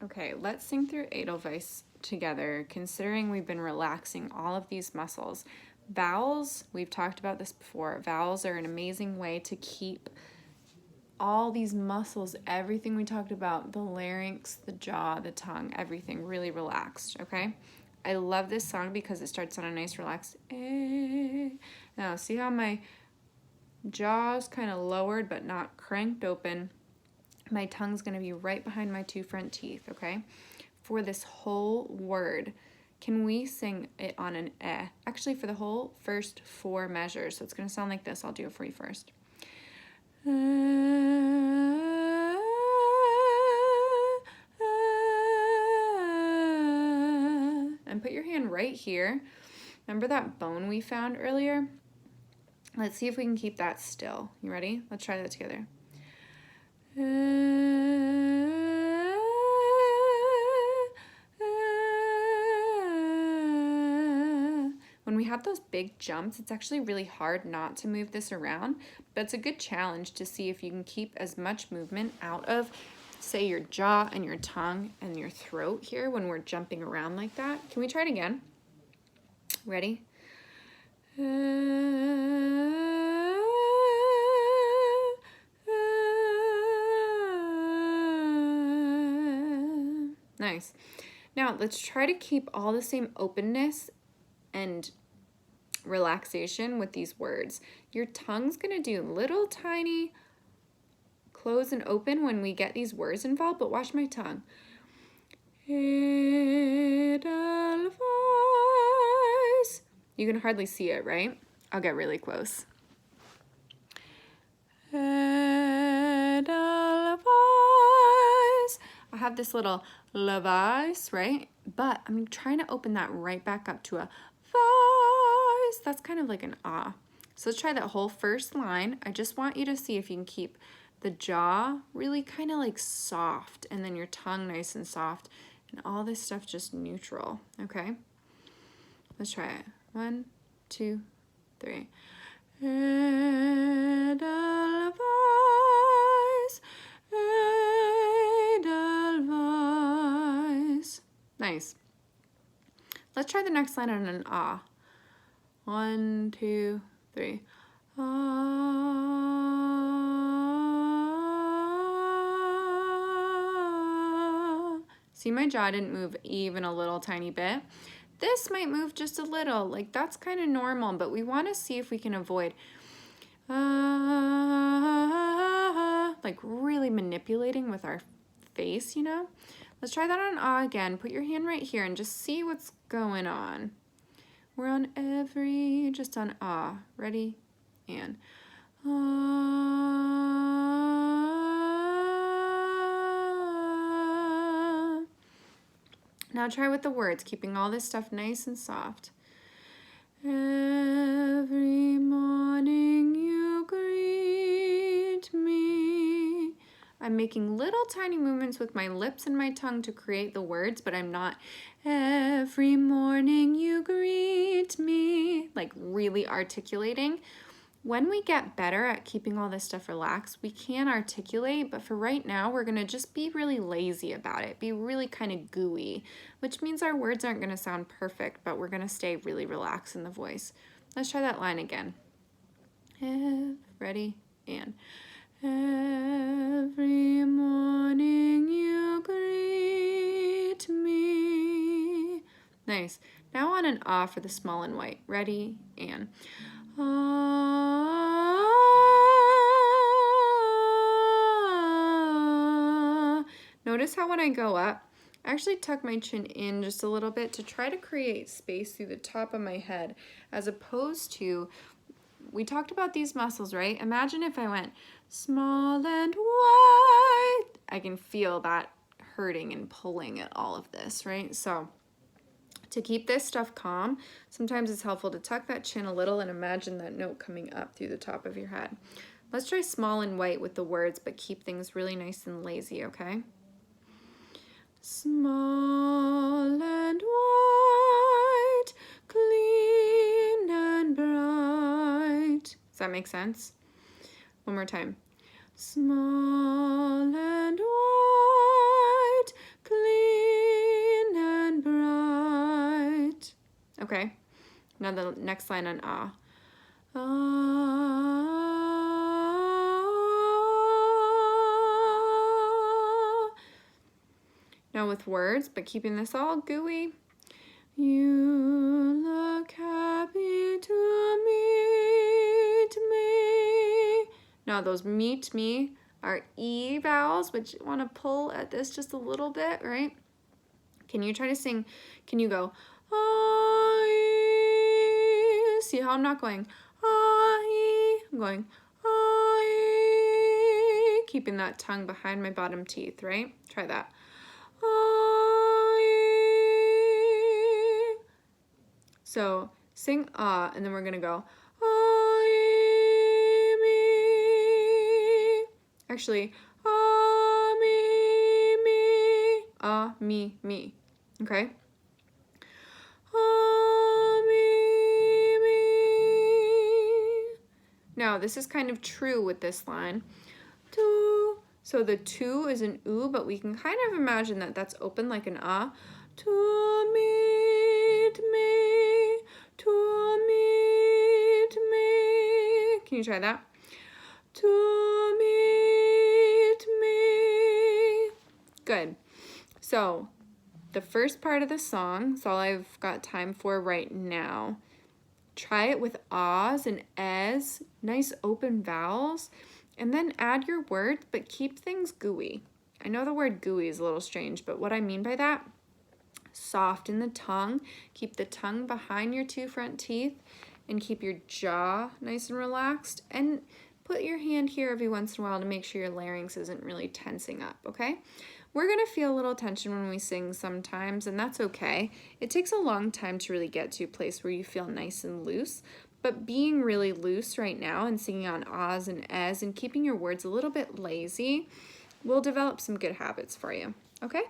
Okay, let's sing through Edelweiss together, considering we've been relaxing all of these muscles. Vowels, we've talked about this before, vowels are an amazing way to keep all these muscles, everything we talked about, the larynx, the jaw, the tongue, everything really relaxed, okay? I love this song because it starts on a nice relaxed eh. Now, see how my jaw's kind of lowered but not cranked open? My tongue's going to be right behind my two front teeth, okay? For this whole word, can we sing it on an eh? Actually, for the whole first 4 measures. So it's going to sound like this. I'll do it for you first. And put your hand right here. Remember that bone we found earlier? Let's see if we can keep that still. You ready? Let's try that together. When we have those big jumps, it's actually really hard not to move this around, but it's a good challenge to see if you can keep as much movement out of, say, your jaw and your tongue and your throat here when we're jumping around like that. Can we try it again? Ready? Nice. Now let's try to keep all the same openness and relaxation with these words. Your tongue's gonna do little tiny close and open when we get these words involved, but watch my tongue. Edelweiss. You can hardly see it, right? I'll get really close. Edelweiss. I have this little Levice, right? But I'm trying to open that right back up to a Vice. That's kind of like an ah. So let's try that whole first line. I just want you to see if you can keep the jaw really kind of like soft and then your tongue nice and soft and all this stuff just neutral, okay? Let's try it. 1, 2, 3. Edelweiss, Edelweiss. Nice. Let's try the next line on an ah. 1, 2, 3. Ah. See, my jaw didn't move even a little tiny bit. This might move just a little, like that's kind of normal, but we want to see if we can avoid like really manipulating with our face, you know? Let's try that on ah again. Put your hand right here and just see what's going on. We're on every, just on ah. Ready? And ah. Now try with the words, keeping all this stuff nice and soft. Every morning you greet me. I'm making little tiny movements with my lips and my tongue to create the words, but I'm not every morning you greet me, like really articulating. When we get better at keeping all this stuff relaxed, we can articulate, but for right now, we're gonna just be really lazy about it, be really kind of gooey, which means our words aren't gonna sound perfect, but we're gonna stay really relaxed in the voice. Let's try that line again. Ready? And every morning you greet me. Nice. Now on an ah for the small and white. Ready? And ah. Notice how when I go up, I actually tuck my chin in just a little bit to try to create space through the top of my head, as opposed to, we talked about these muscles, right? Imagine if I went small and wide. I can feel that hurting and pulling at all of this, right? So to keep this stuff calm, sometimes it's helpful to tuck that chin a little and imagine that note coming up through the top of your head. Let's try small and white with the words, but keep things really nice and lazy, okay? Small and white, clean and bright. Does that make sense? One more time. Small and white, clean Okay, now the next line on ah. Now with words, but keeping this all gooey. You look happy to meet me. Now those meet me are E vowels, which you want to pull at this just a little bit, right? Can you try to sing? Can you go, I? See how I'm not going, I? I'm going, I? Keeping that tongue behind my bottom teeth, right? Try that. I. So sing ah, and then we're gonna go, I, me. Actually, ah, me, me. Ah, me. Okay? Ah, me. Now, this is kind of true with this line. To. So the to is an oo, but we can kind of imagine that that's open like an ah. To meet me, to meet me. Can you try that? To meet me. Good. So the first part of the song is all I've got time for right now. Try it with ahs and es, nice open vowels, and then add your words, but keep things gooey. I know the word gooey is a little strange, but what I mean by that, soften the tongue, keep the tongue behind your two front teeth, and keep your jaw nice and relaxed, and put your hand here every once in a while to make sure your larynx isn't really tensing up, okay? We're gonna feel a little tension when we sing sometimes, and that's okay. It takes a long time to really get to a place where you feel nice and loose, but being really loose right now and singing on ahs and es and keeping your words a little bit lazy will develop some good habits for you, okay?